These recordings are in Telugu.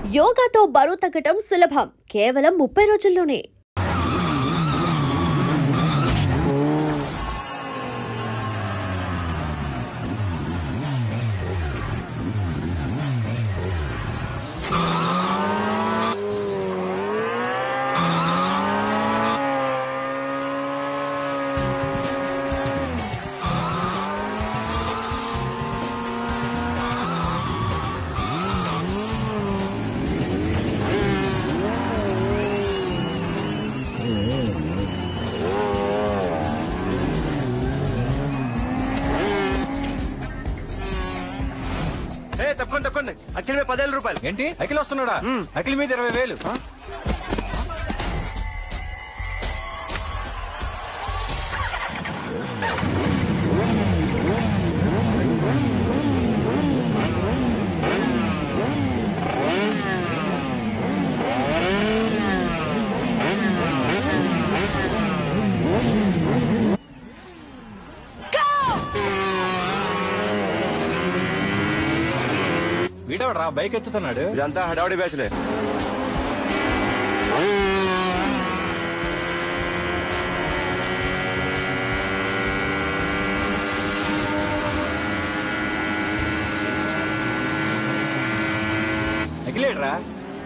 యోగాతో బరువు తగ్గటం సులభం, కేవలం 30 రోజుల్లోనే. తప్పండి అఖిల్ మీద 10,000 రూపాయలు. ఏంటి అఖిల్ వస్తున్నాడా? అఖిల్ మీద 20,000. వీడవరా బైక్ ఎత్తుతున్నాడు? ఇదంతా హడావుడి బ్యాచ్లే. అఖిలేడ్రా?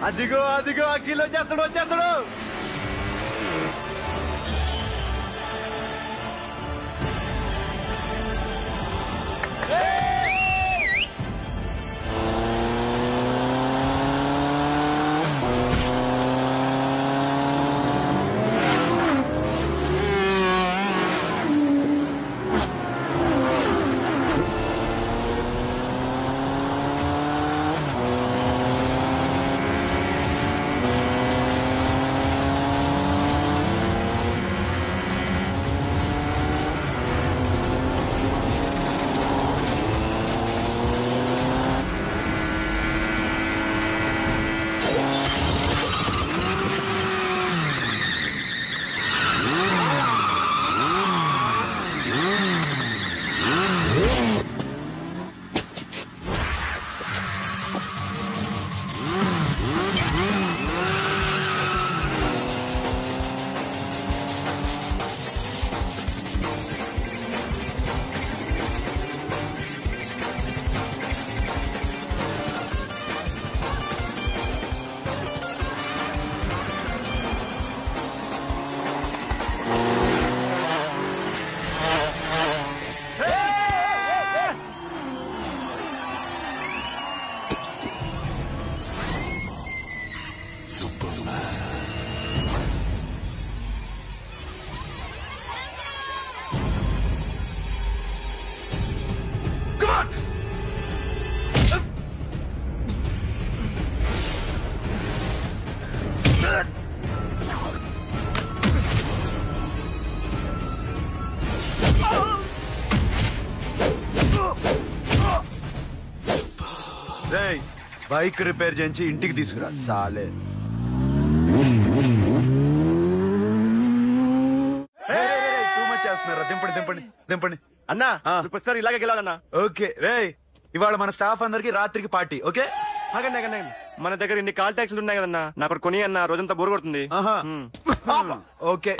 అదిగో అఖిల్ వచ్చేస్తాడు. బైక్ రిపేర్ చేయించి ఇంటికి తీసుకురా సాలే. చేస్తున్నారా? దింపండి అన్నా. ప్రతిసారి ఇలాగే గెలాలన్నా. ఓకే రే, ఇవాళ మన స్టాఫ్ అందరికి రాత్రికి పార్టీ. ఓకే ఆగండి. మన దగ్గర ఇన్ని కాల్ ట్యాక్సీలు ఉన్నాయి కదన్నా, నాకు కొని అన్న రోజంతా బోర్ కొడుతుంది. ఓకే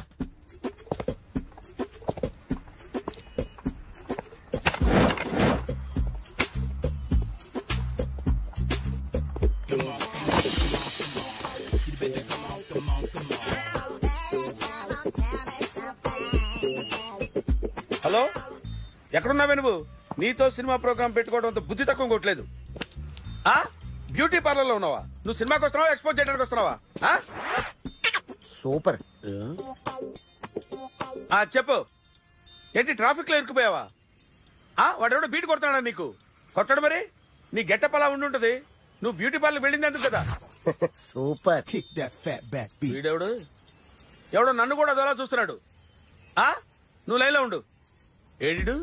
హలో, ఎక్కడున్నావే నువ్వు? నీతో సినిమా ప్రోగ్రామ్ పెట్టుకోవడంతో బుద్ధి తక్కువ కొట్టలేదు. బ్యూటీ పార్లర్ లో ఉన్నావా? నువ్వు సినిమాకి వస్తున్నావా, ఎక్స్పోజ్ చేయడానికి వస్తున్నావా? సూపర్. చెప్పు, ఏంటి ట్రాఫిక్ లో ఇరుక్కుపోయావా? వాడెవడో బీట్ కొడుతున్నాడా నీకు? కొట్టడు మరి. నీ గెట్టప్ అలా ఉండుంటది. నువ్వు బ్యూటీ పార్లర్ వెళ్ళింది ఎందుకు కదా? సూపర్. వీడెవడు? ఎవడో నన్ను కూడా అదోలా చూస్తున్నాడు. నువ్వు లైన్లో ఉండు. ఏడు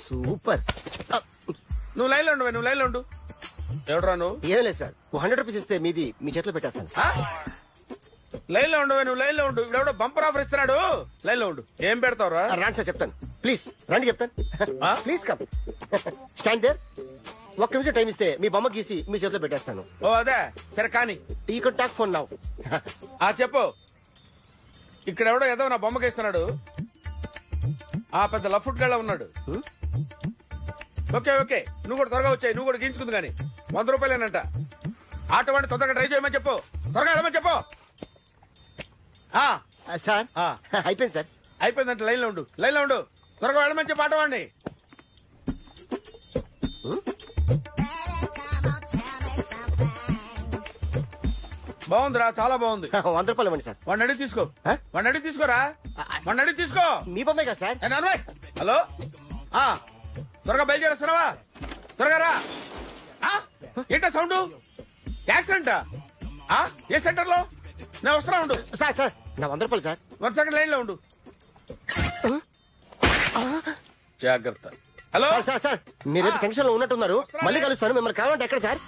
సూపర్. నువ్వు లైన్లో ఉండు. ఎవడరా నువ్వు? ఏం లేదు సార్, 100 రూపీస్ ఇస్తే మీది మీ చేతిలో పెట్టేస్తాను. లైన్లో నువ్వు లైన్లో ఉండు. ఎవడో బంపర్ ఆఫర్ ఇస్తున్నాడు. లైన్లో ఉండు. ఏం పెడతావురా? రాండి సార్, చెప్తాను. ప్లీజ్ రండి, చెప్తాను. Please come. Stand there. ఒక్క నిమిషం టైం ఇస్తే మీ బొమ్మ గీసి మీ చేతిలో పెట్టేస్తాను. ఓ అదే సరే కానీ ఈ కాంటాక్ట్ ఫోన్ నౌ. చెప్పు. ఇక్కడ ఎవడో ఏదో నా బొమ్మకి ఇస్తున్నాడు. పెద్ద లఫుట్ గళ్ళ ఉన్నాడు. ఓకే ఓకే, నువ్వు కూడా త్వరగా వచ్చాయి. నువ్వు కూడా గీంచుకుంది కానీ 100 రూపాయలేనంట. ఆటో వాడిని తొందరగా ట్రై చేయమని చెప్పు. త్వరగా వెళ్ళమని చెప్పు. సార్ అయిపోయింది సార్. అయిపోయిందంటే లైన్ లో ఉండు. త్వరగా వెళ్ళమని చెప్పు ఆటో వాడిని. బాగుందిరా, చాలా బాగుంది. 100 రూపాయలు ఇవ్వండి సార్. వాడిని అడిగి తీసుకో. వాడిని అడిగి తీసుకో. మీ బొమ్మే కదా సార్. హలో, త్వరగా బయలుదేరేస్తున్నావా? త్వరగా రా. ఏంటా సౌండ్? యాక్సిడెంటా? ఏ సెంటర్ లో? నేను వస్తున్నా ఉండు. సార్ సార్ నా 100 రూపాయలు సార్. 1 సెకండ్ లైన్ లో ఉండు. జాగ్రత్త. హలో సార్ సార్ మీరేదో టెన్షన్ లో ఉన్నట్టున్నారు. మళ్ళీ కలుస్తాను. మిమ్మల్ని కావాలంటే ఎక్కడ సార్?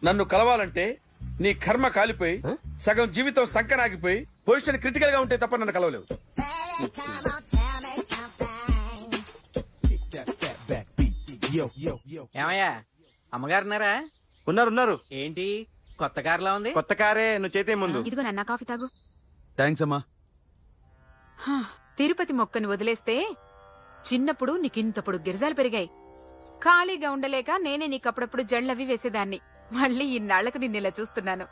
నన్ను కలవాలంటే నీ కర్మ కాలిపోయి సగం జీవితం సంకనాగిపోయి పొజిషన్ క్రిటికల్ గా ఉంటే తప్ప నన్ను కలవలేవు. ఏమయ్యా, అమ్మగారున్నారా? ఉన్నారు. ఏంటి కొత్త కారులా ఉంది? కొత్త కారే, నువ్వు చేతే ముందు. ఇదిగో నాన్న కాఫీ తాగు. థ్యాంక్స్ అమ్మా. తిరుపతి మొక్కను వదిలేస్తే చిన్నప్పుడు నీకింతప్పుడు గిరిజాలు పెరిగాయి. ఖాళీగా ఉండలేక నేనే నీకప్పుడప్పుడు జళ్ళవి వేసేదాన్ని. మళ్ళీ ఇన్నాళ్లకు నిన్నిలా చూస్తున్నాను.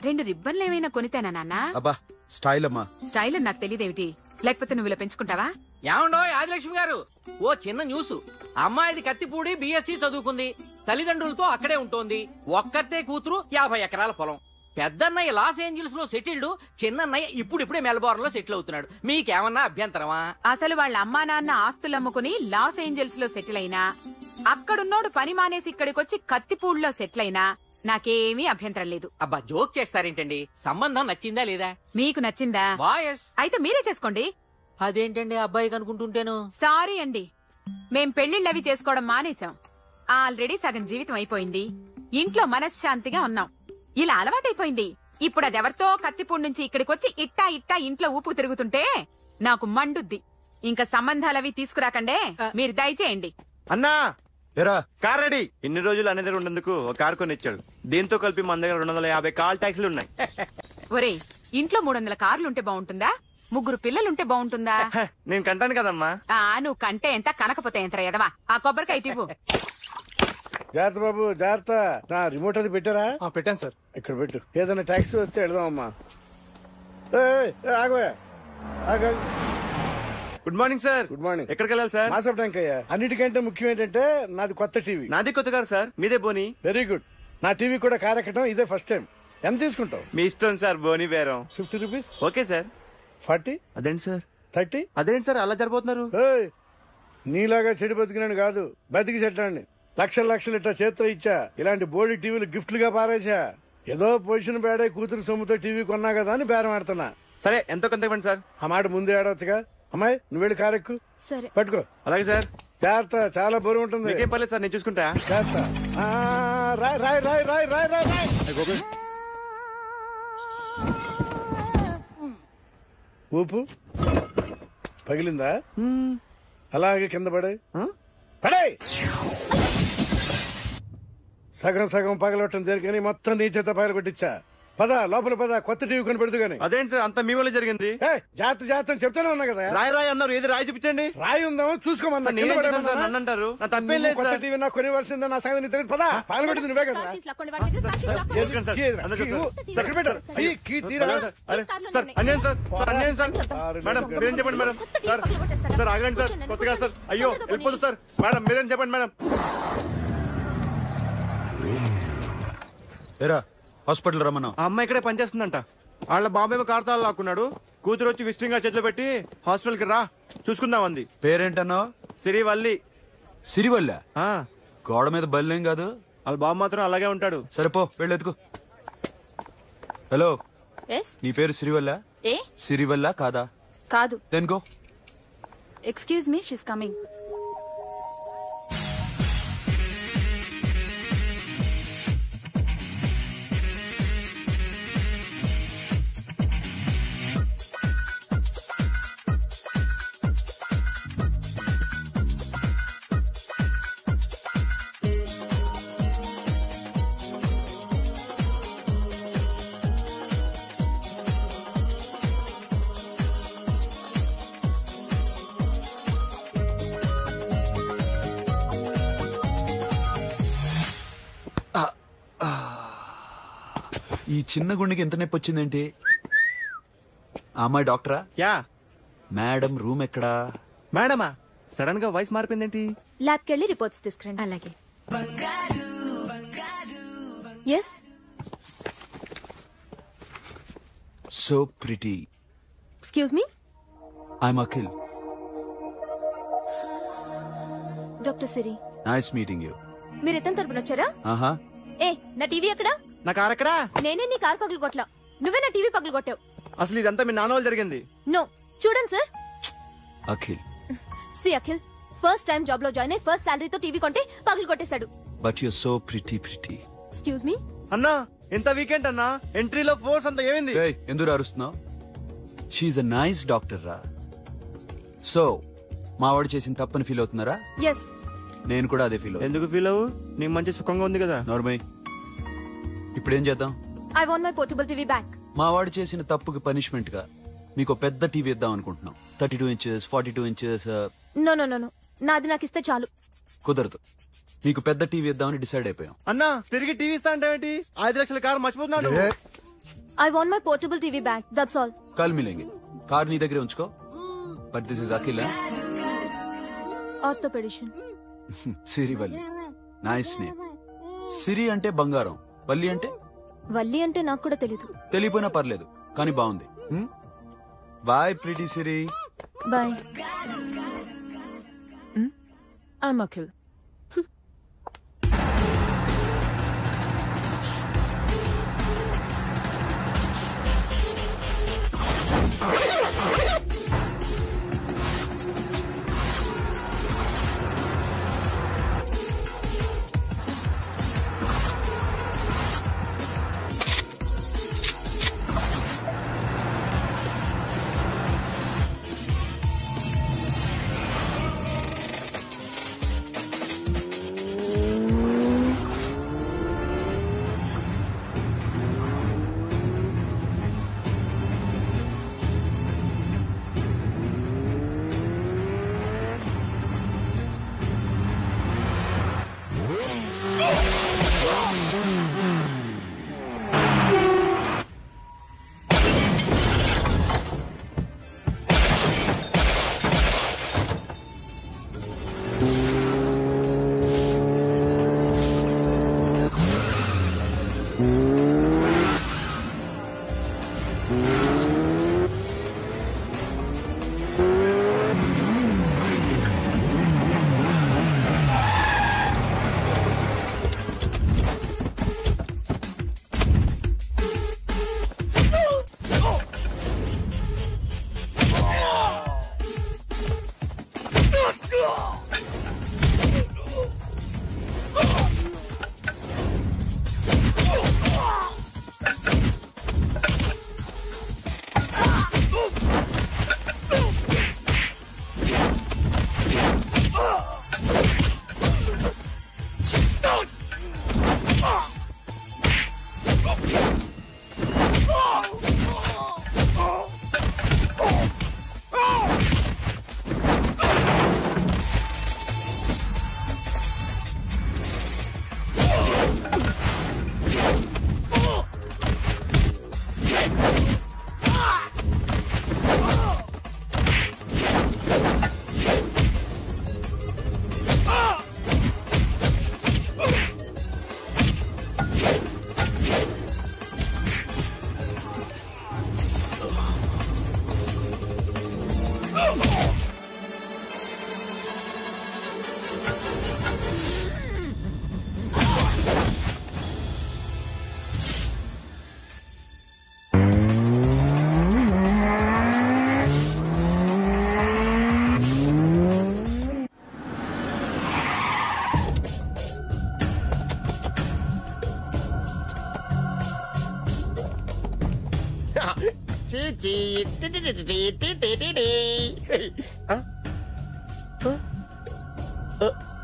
2 రిబ్బన్లు ఏమైనా కొనితేనా నాన్న? అబ్బా స్టైల్ అమ్మా. స్టైల్ నాకు తెలియదేమిటి? లేకపోతే నువ్వు ఇలా పెంచుకుంటావా? ఏమండో ఆదిలక్ష్మి గారు, ఓ చిన్న న్యూస్. అమ్మాయిది కత్తిపూడి BSc చదువుకుంది. తల్లిదండ్రులతో అక్కడే ఉంటోంది. ఒక్కతే కూతురు, 50 ఎకరాల పొలం. పెద్దన్నయ్య లాస్ ఏంజల్స్ లో సెటిల్డ్, చిన్నన్నయ్య ఇప్పుడిప్పుడే మెల్బోర్న్ లో సెటిల్ అవుతున్నాడు. మీకేమన్నా అభ్యంతరమా? అసలు వాళ్ళ అమ్మా నాన్న ఆస్తులు అమ్ముకుని లాస్ ఏంజల్స్ లో సెటిల్ అయినా, అక్కడున్నోడు పని మానేసి ఇక్కడికొచ్చి కత్తిపూడిలో సెటిల్ అయినా నాకేమీ అభ్యంతరం లేదు. అబ్బా జోక్ చేస్తారేంటండి? సంబంధం నచ్చిందా లేదా? మీకు నచ్చిందా? వాయస్ అయితే మీరే చేసుకోండి. అదేంటండి అబ్బాయి కనుకుంటుంటేను? సారీ అండి, మేం పెళ్లిళ్ళవి చేసుకోవడం మానేశాం. ఆల్రెడీ సగం జీవితం అయిపోయింది. ఇంట్లో మనశ్శాంతిగా ఉన్నాం. ఇలా అలవాటైపోయింది. ఇప్పుడు అదెవరితో కత్తిపూడి నుంచి ఇక్కడికొచ్చి ఇట్టా ఇంట్లో ఊపు తిరుగుతుంటే నాకు మండుద్ది. ఇంకా సంబంధాలవి తీసుకురాకండే, మీరు దయచేయండి. అన్నా ఎరా కార్ రెడీ. ఇన్ని రోజులు అనే దగ్గర ఉండేందుకు ఒక కార్ కొని ఇచ్చాడు. దీంతో కలిపి మన దగ్గర 250 కాల్ ట్యాక్సీలు ఉన్నాయి. ఒరేయ్, ఇంట్లో 300 కార్లుంటే బాగుంటుందా? 3 పిల్లలుంటే బాగుంటుందా? నేను కంటాను కదమ్మా. నువ్వు కంటే ఎంత కనకపోతే ఎంత ఎదవా. ఆ కొబ్బరికాయ ఇవ్వు. జాగ్రత్త బాబు, జాగ్రత్త. నా రిమోట్ అది పెట్టారా? పెట్టాను సార్. ఇక్కడ పెట్టు. ఏదైనా టాక్సీ వస్తే వెళదామమ్మా. ఆగవే. Good morning sir. Good morning. ఎక్కడికి వెళ్ళాలి సార్? మాసప్ ట్యాంక్ అయ్యా. అన్నిటికంటే ముఖ్యం ఏంటంటే నాది కొత్త టీవీ. నాది కొత్త కారు సార్, మీదే బోని. Very good. నా టీవీ కూడా కార్ ఎక్కడం ఇదే ఫస్ట్ టైం. ఎంత తీసుకుంటావు? మీ ఇష్టం సార్, బోని బేరం. 50 రూపీస్. Okay sir. 40. అదేంటి సార్? 30. అదేంటి సార్ అలా జరిపోతున్నారు? నీలాగా చెడు బతికినాను కాదు, బతికి చెట్టాన్ని. లక్షలు ఇట్టా చేత్తో ఇచ్చా. ఇలాంటి బోర్డు టీవీలు గిఫ్ట్లుగా పారేసా. ఏదో పొజిషన్ బేడే కూతురు సొమ్ముతో టీవీ కొన్నా కదా అని బేరం ఆడుతున్నా. సరే ఎంతో కొంత ఇవ్వండి సార్. ఆ మాట ముందే ఆడవచ్చుగా. అమ్మాయి నువ్వు వెళ్ళి కారు ఎక్కు. సరే పట్టుకో. అలాగే సార్. జాగ్రత్త, చాలా బరువు ఉంటుంది. మీకేం పర్లేదు సార్, నేను చూసుకుంటా. జాగ్రత్త. రాయ్. ఊపు పగిలిందా? అలాగే కింద పడే. సగం పగలవటం జరిగిన మొత్తం నీ చేత పగల కొట్టించా. పద లోపల పద, కొత్త టీవీ కొని పెడుతు గాని. అదేంటి సార్ అంత మీ వల్ల జరిగింది? జాగ్రత్త చెప్తానే ఉన్నా కదా. రాయి అన్నారు, ఏది రాయి చూపించండి. రాయి ఉందామో చూసుకోమన్నా. నన్ను అంటారు, నా తప్పేం లేదు. కొత్త టీవీ నాకు కొనివ్వాల్సిందే. నా సంగతి తెలియదు. పద పగలగొట్టింది నువ్వే కదా. మేడం మీరేం చెప్పండి మేడం. సార్ ఆగండి సార్, కొత్తగా సార్. అయ్యో వెళ్ళిపోతుంది సార్. మేడం మీరేం చెప్పండి మేడం. ఎరా హాస్పిటల్ రమ్మన్నా. ఆ అమ్మాయి ఇక్కడే పనిచేస్తుందంట. వాళ్ళ బాబేమో కార్తాలు లాక్కున్నాడు. కూతురు వచ్చి విజిటింగ్ గా చేతిలో పెట్టి హాస్పిటల్ కి రా చూసుకుందాం అంది. పేరేంటన్నావు? సిరివల్లి. సిరివల్ల? గోడ మీద బల్లేం కాదు. వాళ్ళ బాబు మాత్రం అలాగే ఉంటాడు. సరిపో వెళ్ళెత్తుకో. హలో, నీ పేరు సిరివల్ల? సిరివల్ల కాదా? కాదు. Then go. Excuse me, she's coming. ఈ చిన్న గుండెకి ఎంత నొప్పి వచ్చిందేంటి? అమ్మాయి డాక్టరా? యా. మేడం రూమ్ ఎక్కడా? మేడమా సడన్ గా వాయిస్ మారిపోయిందేంటి? ల్యాబ్కి వెళ్ళి రిపోర్ట్స్ తీసుకురండి. అలాగే. Yes. So pretty. Excuse me. I'm Akhil. Doctor Siri. Nice meeting you. మీరు ఎత్తని తరపున వచ్చారా? ఆహా. ఏ నా టీవీ ఎక్కడా? నా కార్ ఎక్కడా? నేనే నీ కార్ పగలు కొట్టలా, నువ్వే నా టీవీ పగలు కొట్టావు. అసలు ఇదంతా మీ నాన్న వాళ్ళు జరిగింది. నో, చూడండి sir. Akhil. See Akhil, first time job లో జాయిన్ అయ్యి ఫస్ట్ సాలరీతో టీవీ కొంటే పగలు కొట్టేశాడు. But you so pretty. Excuse me. అన్నా ఎంత వీకెండ్ అన్నా, ఎంట్రీలో ఫోర్స్ అంతా ఏమైంది? ఎందుకు అరుస్తున్నావు? షీఈ్ అ నైస్ డాక్టర్ రా. సో మావాడు చేసిన తప్పని ఫీల్ అవుతున్నారా? ఎస్. నేను కూడా అదే ఫీల్. ఎందుకు ఫీల్ అవ్వు? నీకు మంచి సుఖంగా ఉంది కదా. నార్మల్. ఇప్పుడేం చేద్దాం? I want my portable TV back. మావాడు చేసిన తప్పుకి పనిష్మెంట్ గా మీకు పెద్ద టీవీ ఇద్దాం అనుకుంటున్నాం. 32 inches 42 inches. No no no no, నాది నాకు ఇస్తే చాలు. కుదరదు. మీకు పెద్ద టీవీ ఇద్దామని డిసైడ్ అయిపోయాం. అన్నా తిరిగి టీవీ ఇస్తా అంటే 5 లక్షల కారు మర్చిపోతున్నాడు. I want my portable TV back, that's all. కల్ మిలేంగే. కార్ నీ దగ్గరే ఉంచుకో. But this is Akhil. Orthopedician. Siri Valli. Nice name. Siri అంటే బంగారం, వల్లి అంటే? వల్లి అంటే నాకు కూడా తెలీదు. తెలియపోయినా పర్లేదు, కానీ బాగుంది. Bye pretty Siri. Bye. I'm Akhil.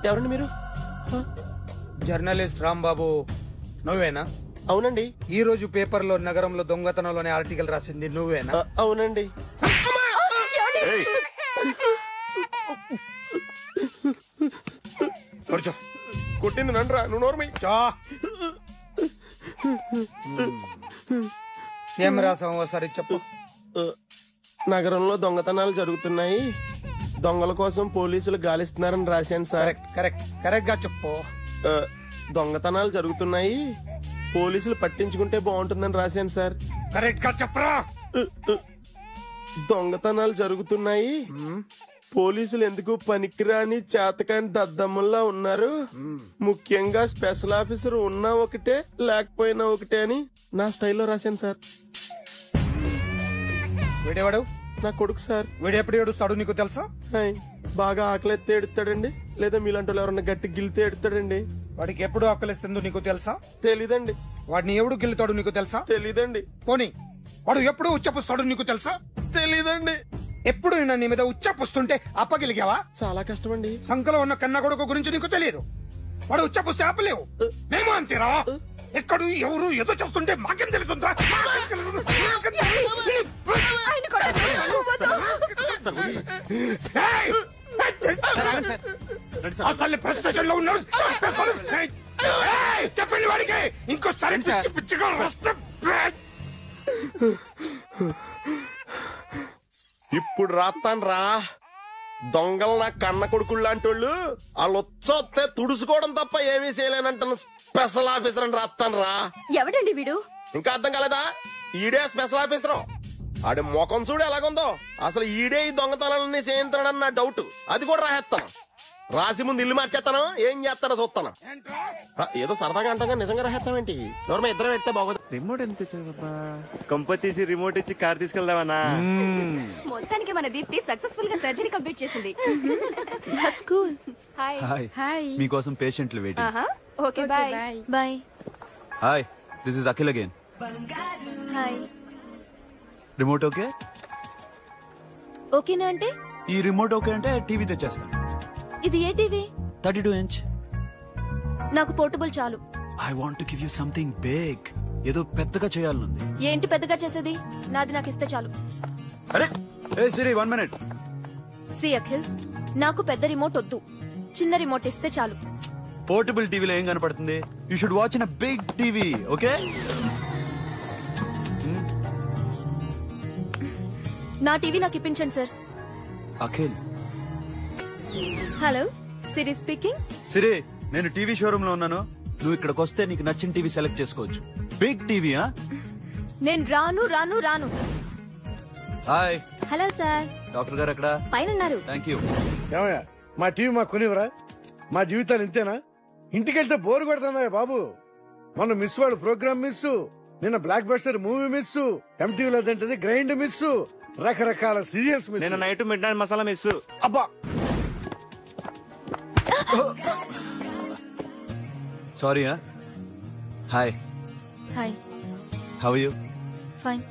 ఎవరండి మీరు? జర్నలిస్ట్ రాంబాబు నువ్వేనా? అవునండి. ఈ రోజు పేపర్లో నగరంలో దొంగతనంలోనే ఆర్టికల్ రాసింది నువ్వేనా? అవునండి. కొట్టింది నండ్రా, నువ్వు నోర్మి. ఏం రాసావు ఒకసారి చెప్పు. నగరంలో దొంగతనాలు జరుగుతున్నాయి, దొంగల కోసం పోలీసులు గాలిస్తున్నారని రాశాను సార్. కరెక్ట్ కరెక్ట్ గా చెప్పు. దొంగతనాలు జరుగుతున్నాయి, పోలీసులు పట్టించుకుంటే బాగుంటుందని రాశాను సార్. కరెక్ట్ గా చెప్పరా. దొంగతనాలు జరుగుతున్నాయి, పోలీసులు ఎందుకు పనికిరాని చేతకాని దద్దమ్మల్లా ఉన్నారు, ముఖ్యంగా స్పెషల్ ఆఫీసర్ ఉన్నా ఒకటే లేకపోయినా ఒకటే అని నా స్టైల్లో రాశాను సార్. వీడేవాడు? నా కొడుకు సార్. వీడు ఎప్పుడు ఏడుస్తాడు నీకు తెలుసా? హాయ్, బాగా ఆకలిస్తే ఎడుతాడండి, లేదా మీలాంటి వాళ్ళు ఎవరన్నా గట్టి గిల్తే ఎడుతాడండి. వాడికి ఎప్పుడు ఆకలిస్తుందో నీకు తెలుసా? తెలీదండి. వాడిని ఎవడు గిల్లుతాడు నీకు తెలుసా? తెలీదండి. పోనీ వాడు ఎప్పుడు ఉచ్చపుస్తాడు నీకు తెలుసా? తెలీదండి. ఎప్పుడు నేను నీ మీద ఉచ్చపుస్తుంటే అప్పగలిగావా? చాలా కష్టమండి. సంకలో ఉన్న కన్న కొడుకు గురించి నీకు తెలియదు. వాడు ఉచ్చపుస్తే ఆపలేవు. మేము అంతేరా. ఎక్కడు ఎవరు ఏదో చేస్తుంటే మాకేం తెలుస్తుందా? అసలు ప్రెస్టేషన్ లో ఉన్నాడు. చెప్పండి వాడికి ఇంకోసారి పిచ్చి పిచ్చిగా వస్తే. ఇప్పుడు రాత్తాను రా. దొంగలు నా కన్న కొడుకులు లాంటి వాళ్ళు వాళ్ళు వచ్చొస్తే తుడుచుకోవడం తప్ప ఏమీ చేయలేనంటున్న స్పెషల్ ఆఫీసర్ అని రాత్తాను రా. ఎవడండి వీడు? ఇంకా అర్థం కాలేదా? ఈడే స్పెషల్ ఆఫీసర్. ఆడి ముఖం చూడు ఎలాగుందో. అసలు ఈడే ఈ దొంగతనాలన్నీ చేయించాడని నా డౌట్. అది కూడా రాసేస్తాను. రాసి ముందు ఇల్లు మార్చేస్తాను, ఏం చేస్తాడో చూస్తాను. ఏదో సరదాగా అంటాగా నిజంగా రాసేస్తామేంటి? ఎవరు ఇద్దరం పెడితే బాగోదు. రిమోట్ ఎంత కంప తీసి రిమోట్ ఇచ్చి కార్ తీసుకెళ్దామన్నా. మొత్తానికి మన దీప్తి సక్సెస్ఫుల్ గా సర్జరీ కంప్లీట్ చేసింది. That's cool. హాయ్. హాయ్. మీకోసం పేషెంట్లు waiting. Okay bye. Bye. Hi, this is Akhil again. Hi. Remote okay? ఓకేనా అంటే? ఈ రిమోట్ ఓకే అంటే టీవీ తెచ్చేస్తాను. ఇది ఏ టీవీ? 32 inch. నాకు పోర్టబుల్ చాలు. I want to give you something big. ఏదో పెద్దగా చేయాలనుంది. ఏంటి పెద్దగా చేసేది? నాది నాకు ఇస్తే చాలు. అరే ఏ సిరి 1 minute. సి అఖిల్, నాకు పెద్ద రిమోట్ వద్దు, చిన్న రిమోట్ ఇస్తే చాలు. పోర్టబుల్ టీవీలో ఏం కనపడుతుంది? You should watch in a big TV, okay? నా టీవీ నాకు ఇప్పించండి sir. Akhil. Hello, Siri speaking. Siri, నేను టీవీ షోరూమ్ లో ఉన్నాను. నువ్వు ఇక్కడికి వస్తే నీకు నచ్చిన టీవీ సెలెక్ట్ చేసుకోవచ్చు. Big TV. నేను రాను రాను రాను. హాయ్. Hello sir. డాక్టర్ గారు ఎక్కడ? పైన ఉన్నారు. Thank you. ఏమయ్యా, మా టీవీ మాకు కొనివరా? మా జీవితాలు ఇంతేనా? ఇంటికెళ్తే బోరు కొడుతుందా బాబు? మొన్న మిస్ వాళ్ళు ప్రోగ్రామ్ మిస్, నిన్న బ్లాక్ బస్టర్ మూవీ మిస్, ఎంటీవీలో తింటది గ్రైండ్ మిస్, రకరకాల సీరియల్స్ మిస్. నేను night midnight masala miss. అబ్బా, sorry. Hi. Hi. How are you? Fine.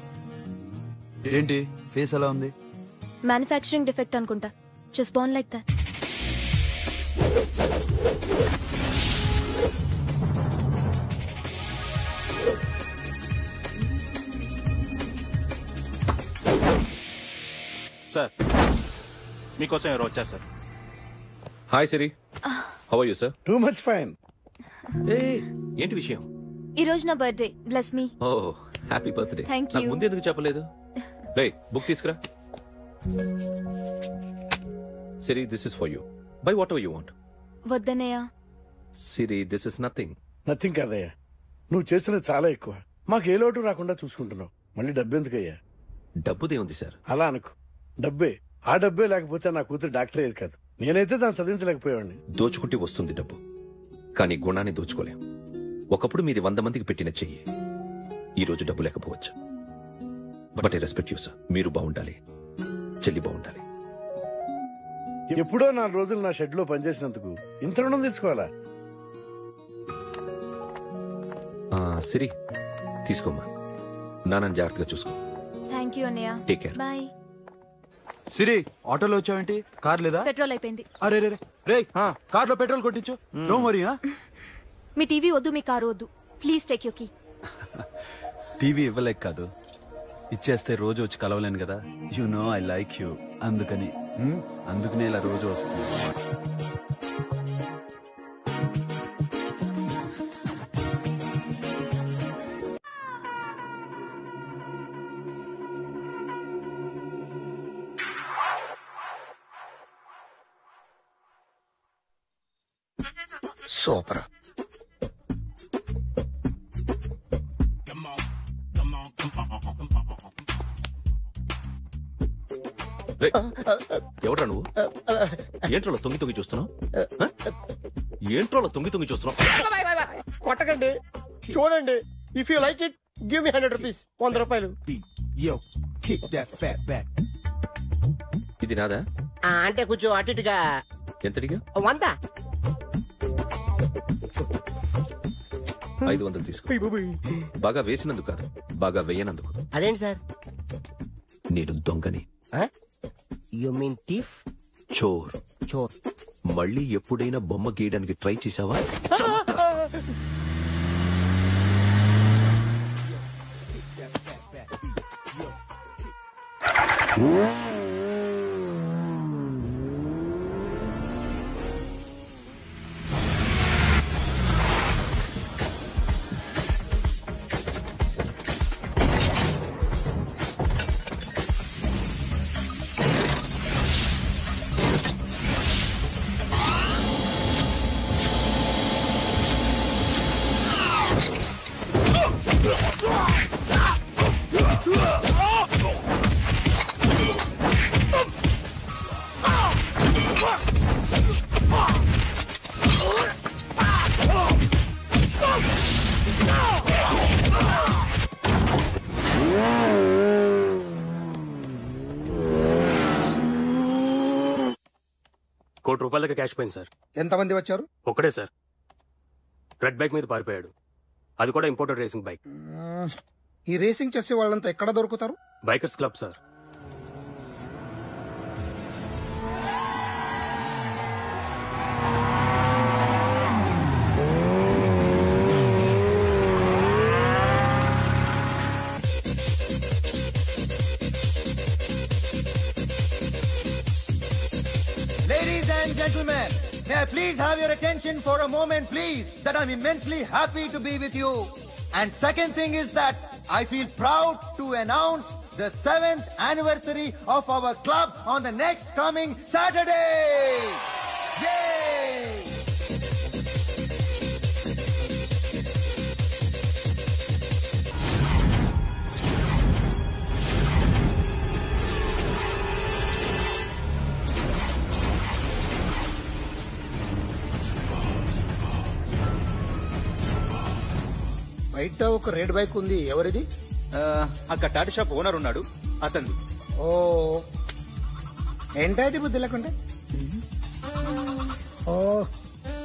ఏంటి ఫేస్ ఎలా ఉంది? మ్యానుఫ్యాక్చరింగ్ డిఫెక్ట్ అనుకుంటా. Just born like that. Sir, మీకోసం ఎవరు వచ్చారు sir? Hi Siri, how are you sir? Too much fine. ఏంటి విషయం? ఈ రోజు నా birthday. Bless me. Oh happy birthday. Thank you. నాకు ముందు ఎందుకు చెప్పలేదు? రే బుక్ తీసుకురా. Siri, this is for you. Buy whatever you want. వద్దనయ్య. Siri, this is nothing. Nothing కాదయ్యా, నువ్వు చేసినది చాలా ఎక్కువ. మాకు ఏ లోటు రాకుండా చూసుకుంటున్నావు. మళ్ళీ డబ్బెందుకయ్యా? డబ్బుదే ఉంది సార్. అలా అనుకో, డబ్బే. ఆ డబ్బే లేకపోతే నా కూతురు డాక్టర్ అయ్యేది కాదు. నేనైతే దాన్ని చదివించలేకపోయాడిని. దోచుకుంటే వస్తుంది డబ్బు, కానీ గుణాన్ని దోచుకోలేం. ఒకప్పుడు మీది 100 మందికి పెట్టిన చెయ్యి ఈ రోజు డబ్బు లేకపోవచ్చు. But I respect you sir. మీరు బాగుండాలి, చెల్లి బాగుండాలి. ఎప్పుడో 4 రోజులు నా షెడ్ లో పనిచేసినందుకు ఇంత రుణం తెచ్చుకోవాలా? సిరి, తీసుకోమ్మా. నాన్నని జాగ్రత్తగా చూసుకో. థ్యాంక్ యూ అన్నయ్య. Take care. బాయ్. సిరి, ఆటోలో వచ్చావేంటి? కార్ లేదా? పెట్రోల్ అయిపోయింది. అరే రే రే, కార్ లో పెట్రోల్ కొట్టించు. No worry. మీ టీవీ వద్దు, మీ కారు వద్దు. Please take your key. TV ఇవ్వలేక కాదు, ఇచ్చేస్తే రోజు వచ్చి కలవలేను కదా. You know I like you. అందుకనే ఇలా రోజు వస్తుంది. సూపర్. ఎవడ్రా నువ్వు? ఏంట్రోలో తొంగి తొంగి చూస్తున్నావు? ఏంట్రోలో తొంగి తొంగి చూస్తున్నావు? కొట్టకండి, చూడండి. If you like it give me 100 rupees. 100 రూపాయలు. ఇది నాదా? అంటే కొంచెం అటు ఇటుగా. ఎంతడిగా? 100. 500 తీసుకో. బాగా వేసినందుకు కాదు, బాగా వేయనందుకు. అదేంటి సార్? నేను దొంగని. You mean thief? చోర్. చోర్. మళ్ళీ ఎప్పుడైనా బొమ్మ గీయడానికి ట్రై చేసావా? ₹1,00,00,000 క్యాష్ పోయింది సార్. ఎంతమంది వచ్చారు? ఒక్కడే సార్. రెడ్ బైక్ మీద పారిపోయాడు. అది కూడా ఇంపోర్టెడ్ రేసింగ్ బైక్. ఈ రేసింగ్ చేసే వాళ్ళంతా ఎక్కడ దొరుకుతారు? Bikers club sir. Ladies and gentlemen, may I please have your attention for a moment, please, that I'm immensely happy to be with you. And second thing is that I feel proud to announce the 7th anniversary of our club on the next coming Saturday. Yay! బయట ఒక రెడ్ బైక్ ఉంది, ఎవరిది? అక్కడ టాటా షాప్ ఓనర్ ఉన్నాడు, అతను. ఓ ఏంటది బుద్ధి లేకుండా? Oh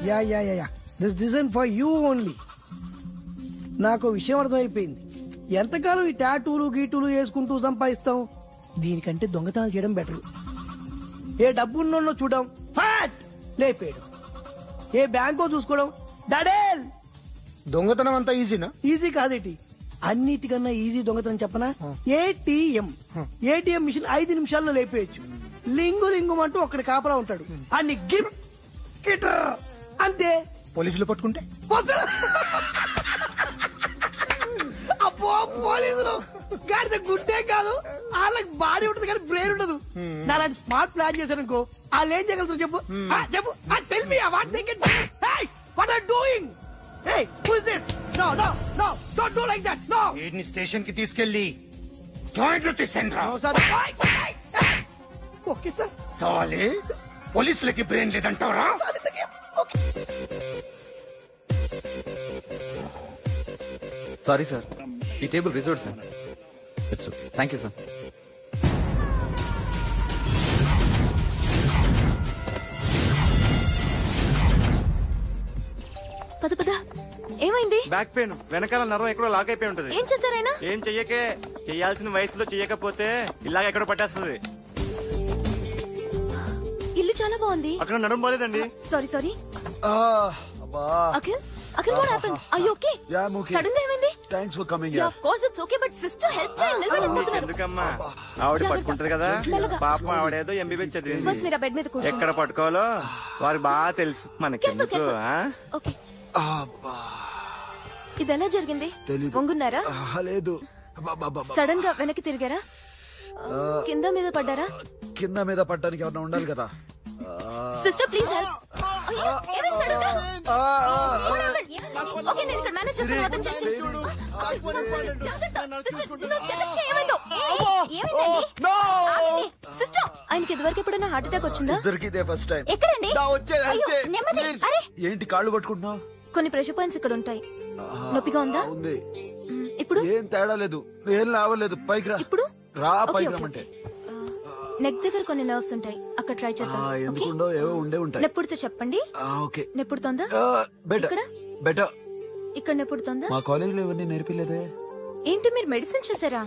yeah yeah yeah yeah this design for you only. నాకు విషయం అర్థమైపోయింది. ఎంతకాలం ఈ టాటూలు గీటూలు వేసుకుంటూ సంపాదిస్తాం? దీనికంటే దొంగతనాలు చేయడం బెటర్. ఏ డబ్బున్నో చూడడం, ఫాట్ లేపేయడం. ఏ బ్యాంకో చూసుకోవడం, దడేల్. దొంగతనం అంతా ఈజీనా? ఈజీ కాదేటి, అన్నిటికన్నా ఈజీ దొంగతనం చెప్పనా? ఏటీఎం మిషన్ 5 నిమిషాల్లో లేపేయచ్చు. లింగు లింగుమంటూ ఒక్కడి కాపలా ఉంటాడు, అన్ని గిమ్ గిటర్ అంతే. పోలీసులు పట్టుకుంటే? అబ్బో పోలీసులు గాడిద గుడ్డే కాదు, వాళ్ళకి బాడీ ఉంటుంది కానీ బ్రెయిన్ ఉండదు. నా అలాంటి స్మార్ట్ ప్లాన్ చేశారనుకో, వాళ్ళు ఏం చేయగలుగుతారు చెప్పు? చెప్పు, tell me what they can. Hey what are doing? Hey, who is this? No, no, no, don't do like that, no. వీడిని స్టేషన్ కి తీసుకెళ్ళి జాయింట్లు తీసేండ్రా. No, sir. Okay, sir. సాలే, పోలీసులకి బ్రెయిన్ లేదంటారా? సారీ సార్, ఈ table reserved sir. Thank you sir. పద పద. ఏమైంది? బ్యాక్ పెయిన్, వెనకాల నరం ఎక్కడో లాక్ అయిపోయి ఉంటది. ఏం చేశారైనా? ఏం చెయ్యకే, చెయ్యాల్సిన వయసులో చెయ్యకపోతే ఇలాగ ఎక్కడో పట్టేస్తుంది. ఇల్లు చాలా బాగుంది. అక్కడ నడుం బాలేదండి. Sorry sorry. Akhil Akhil what happened? Are you okay? Yeah, I'm okay. Sudden గా ఏమైంది? Thanks for coming Yeah, here. of course it's okay, but sister help చేయండి. నిలబడలేకపోతున్నారు. ఎందుకమ్మా, ఆవిడ పట్టుకుంటది కదా. మెల్లగా. పాపం ఆవిడేదో ఎంబీబీఎస్ ఫస్ట్ చదివింది. మీరు ఆ బెడ్ మీద కూర్చోండి. ఎక్కడ పట్టుకోవాలో వారికి బాగా తెలుసు, మనకెందుకు? ఓకే. ఇది ఎలా జరిగింది? తెలీదు. వంగున్నారా? లేదు. సడన్ గా వెనక్కి తిరిగారా? కింద మీద పడ్డారా? కింద మీద పడ్డానికి ఎవరన్నా ఉండాలి కదా. Sister please help. ఆయనకి ఇదివరకు ఎప్పుడైనా హార్ట్ అటాక్ వచ్చిందా? ఇదే ఫస్ట్ టైం. ఎక్కడండి? ఏంటి కాళ్ళు పట్టుకుంటున్నావు? కొన్ని ప్రెషర్ పాయింట్స్ ఇక్కడ ఉంటాయి. నొప్పిగా ఉందా? ఉంది. ఇప్పుడు ఏం తేడా లేదు, ఏం లావలేదు. పైకి రా. ఇప్పుడు రా, పైకి రమ్మంటే. నెక్ దగ్గర కొన్ని నర్వ్స్ ఉంటాయి, అక్కడ ట్రై చేద్దాం. ఎందుకుండో ఏవో ఉండే ఉంటాయి. నెప్పుడుతో చెప్పండి. ఓకే. నెప్పుడుతోందా? Better better. ఇక్కడ నెప్పుడుతోందా? మా కాలేజీలో ఇవన్నీ నేర్పిలేదే. ఏంటి మీరు మెడిసిన్ చేశారా?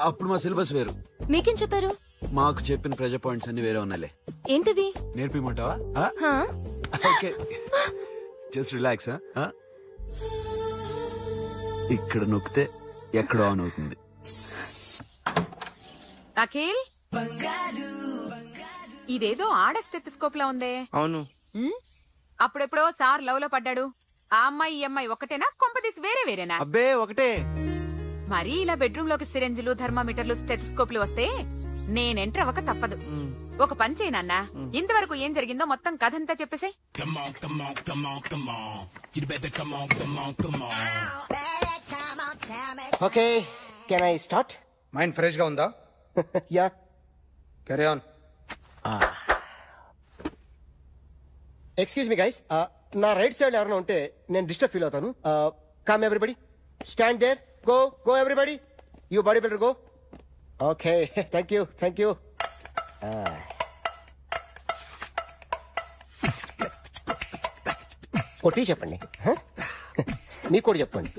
అప్పుడు మా సిలబస్ వేరు. మీకేం చెప్పారు? మాకు చెప్పిన ప్రెజర్ పాయింట్స్ అన్ని వేరే ఉన్నాయిలే. ఏంటివి? నేర్పిమంటావా? Okay, just relax. ఇక్కడ నొక్కితే ఎక్కడో ఆన్ అవుతుంది. అఖిల్, ఇదేదో ఆడ స్టెథోస్కోప్ లా ఉందే. అవును. అప్పుడెప్పుడో సార్ లవ్ లో పడ్డాడు. ఆ అమ్మాయి ఈ అమ్మాయి ఒకటేనా, కొంపదీసి వేరే వేరేనా? అబ్బే ఒకటే. మరీ ఇలా బెడ్రూమ్ లోకి సిరెంజులు, థర్మామీటర్లు, స్టెథోస్కోప్లు వస్తే నేను ఎంటర్ అవ్వక తప్పదు. ఒక పని చేయనన్నా, ఇంతవరకు ఏం జరిగిందో మొత్తం కథంతా చెప్పేసే. Okay, can I start? Mind fresh గా ఉందా? Yeah, carry on. Excuse me guys, నా రైట్ సైడ్ ఎవరైనా ఉంటే నేను డిస్టర్బ్ ఫీల్ అవుతాను. Come everybody, stand there, go go everybody, you body builder go. Okay, thank you thank you. కొట్టి చెప్పండి, మీకు కూడా చెప్పండి.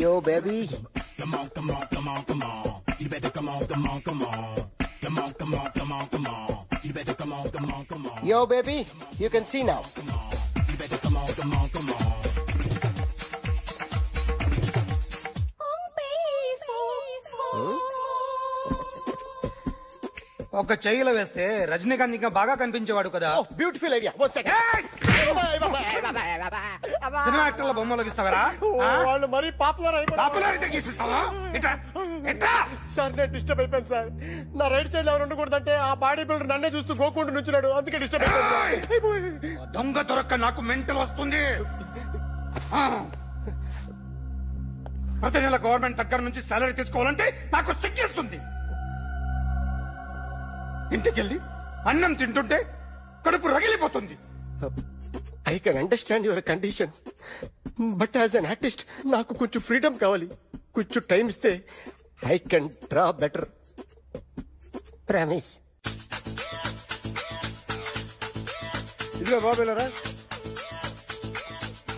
Yo baby, yo baby, you can see now. ఒక చెయ్యిలో వేస్తే రజనీకాంత్ ఇంకా బాగా కనిపించేవాడు కదా. Beautiful idea. One second. Cinema యాక్టర్ల బొమ్మలు ఇస్తావరా? వాళ్ళు మరీ పాపులర్ అయిపోయారు. పాపులారిటీ గీసిస్తావా? సార్ నేను డిస్టర్బ్ అయిపోయాను సార్. నా రైట్ సైడ్ ఎవరు ఉండకూడదంటే ఆ బాడీ బిల్డర్ నన్నే చూస్తూ గోకుంటూ నుంచున్నాడు, అందుకే డిస్టర్బ్ అయిపోయాను. దొంగ దొరక్క నాకు మెంటల్ వస్తుంది. ప్రతి నెల గవర్నమెంట్ దగ్గర నుంచి సాలరీ తీసుకోవాలంటే నాకు సిగ్గేస్తుంది. ఇంటికెళ్ళి అన్నం తింటుంటే కడుపు రగిలిపోతుంది. I can understand your conditions, but as an artist నాకు కొంచెం ఫ్రీడమ్ కావాలి. కొంచెం టైం ఇస్తే I can draw better. Promise. ఇదిగో బాబేలరా.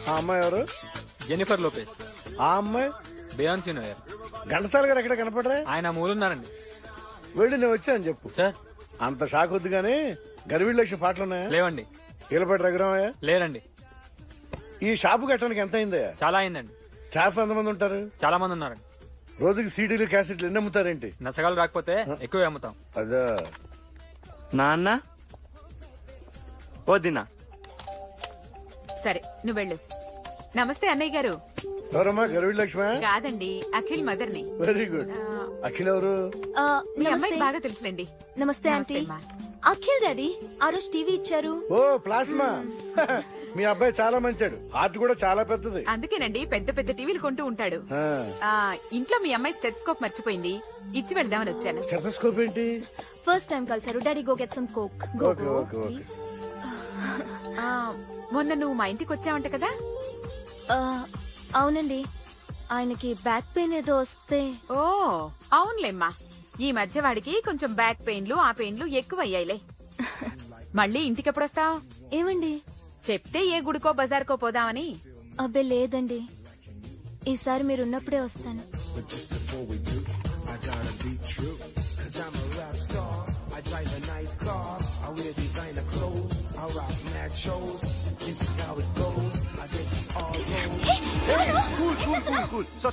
ఆ అమ్మాయి ఎవరు? Jennifer Lopez. ఆ అమ్మాయి బియాన్సీ నోయర్. ఘంటసాల గారు ఎక్కడ కనపడరా? ఆయన మూలున్నారండి. వెళ్ళి నేను వచ్చాను చెప్పు. సార్ అంత షాక్ వద్దు గానీ గర్వీళ్ళ లక్ష్యం పాటలున్నాయా? లేవండి. ఈలపాటి రఘురామయ్య లేరండి. ఈ షాపు కట్టడానికి ఎంత అయిందయ్యా? చాలా అయిందండి. స్టాఫ్ ఎంతమంది ఉంటారు? చాలా మంది ఉన్నారండి. రోజుకి సీడీలు క్యాసెట్లు ఎన్ని అమ్ముతారేంటి? నసగాలు రాకపోతే ఎక్కువ అమ్ముతాం. అదా నాన్న వదినా. సరే నువ్వు వెళ్ళు. నమస్తే అన్నయ్య గారు. ఎవరమ్మా? గర్వీళ్ళ లక్ష్మ? కాదండి, అఖిల్ మదర్ ని. Very good. అఖిల్ ఎవరు? మీ అమ్మాయికి బాగా తెలుసులేండి. నమస్తే ఆంటీ. అఖిల్ డాడీ ఆ రోజు టీవీ ఇచ్చారు. ఓ ప్లాస్మా. మీ అబ్బాయి చాలా మంచాడు, హార్ట్ కూడా చాలా పెద్దది. అందుకేనండి పెద్ద పెద్ద టీవీలు కొంటూ ఉంటాడు. ఇంట్లో మీ అమ్మాయి స్టెథోస్కోప్ మర్చిపోయింది, ఇచ్చి వెళ్దామని వచ్చాను. స్టెథోస్కోప్ ఏంటి? ఫస్ట్ టైం కలిసారు. Daddy go get some coke. Go go please. మొన్న నువ్వు మా ఇంటికి వచ్చావంట కదా? అవునండి, ఆయనకి బ్యాక్ పెయిన్ ఏదో వస్తే. ఓ అవునులేమ్మా, ఈ మధ్య వాడికి కొంచెం బ్యాక్ పెయిన్లు ఆ పెయిన్లు ఎక్కువ అయ్యాయిలే. మళ్ళీ ఇంటికి ఎప్పుడు వస్తావు? ఏమండి చెప్తే ఏ గుడికో బజార్కో పోదామని. అబ్బే లేదండి, ఈసారి మీరున్నప్పుడే వస్తాను.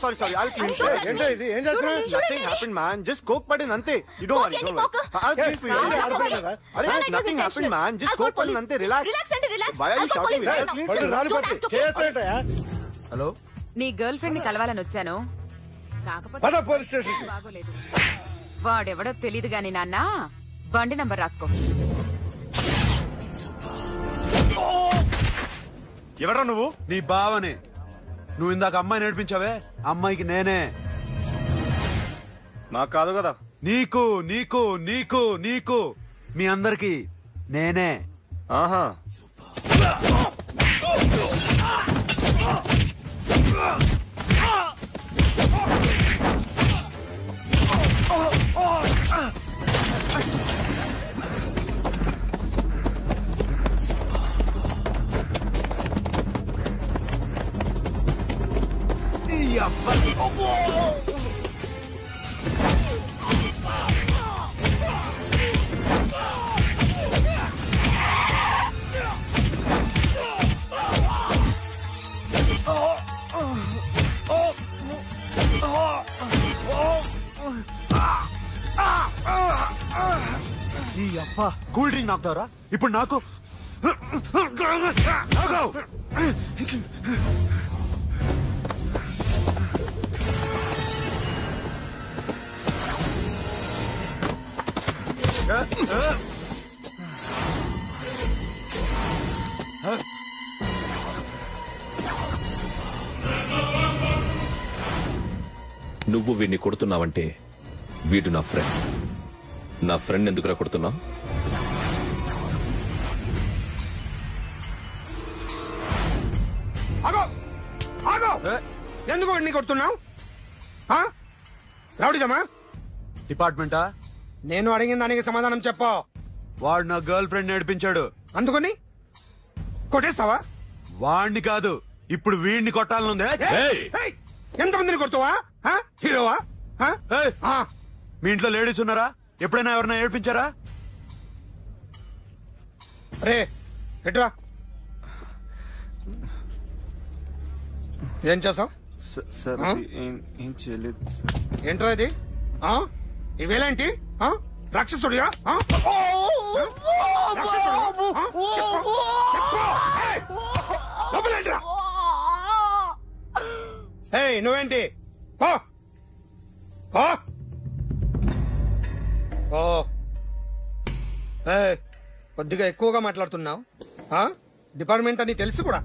Sorry, I'll clean it. ఏంటో ఇది? ఏం చేస్తున్నా? Nothing happened, man. Just coke పడింది అంతే. You don't worry. I'll clean for you. అరే nothing happened, man. Just coke పడింది అంతే. Relax. Why are you shouting? Hello, నీ గర్ల్ ఫ్రెండ్ ని కలవాలని వచ్చాను, కాకపోతే పోలీస్ స్టేషన్ బాగోలేదు. వాడెవడో తెలీదు గాని నాన్న, బండి నంబర్ రాసుకో. ఎవరా నువ్వు? నీ బావని. నువ్వు ఇందాక అమ్మాయి నేర్పించావే, అమ్మాయికి నేనే. నాకు కాదు కదా. నీకు నీకు నీకు నీకు మీ అందరికి నేనే. ఆహా. నీ అబ్బా కూల్ డ్రింక్ నాకుతారా ఇప్పుడు నాకు? నువ్వు వీడిని కొడుతున్నావంటే వీడు నా ఫ్రెండ్. నా ఫ్రెండ్ ఎందుకురా కొడుతున్నావు? ఆగో ఆగో, ఎందుకు వాడిని కొడుతున్నావు? రౌడీజమా? డిపార్ట్మెంటా? నేను అడిగిన దానికి సమాధానం చెప్పు. వాడు నా గర్ల్ ఫ్రెండ్ నేర్పించాడు. అందుకని కొట్టేస్తావా? వాడిని కాదు, ఇప్పుడు వీడిని కొట్టాలనుందే. ఎంతమందిని కొడుతావా? హీరోవా? మీ ఇంట్లో లేడీస్ ఉన్నారా? ఎప్పుడైనా ఎవరైనా ఏడ్పించారా? రే ఎట్రా, ఏం చేసావు? సార్ ఏం చేయలేదు. ఏంట్రా ఇది? ఇవేలాంటి రాక్షసుడియా? నువ్వేంటి? కొద్దిగా ఎక్కువగా మాట్లాడుతున్నావు. డిపార్ట్మెంట్ అని తెలుసు కూడా.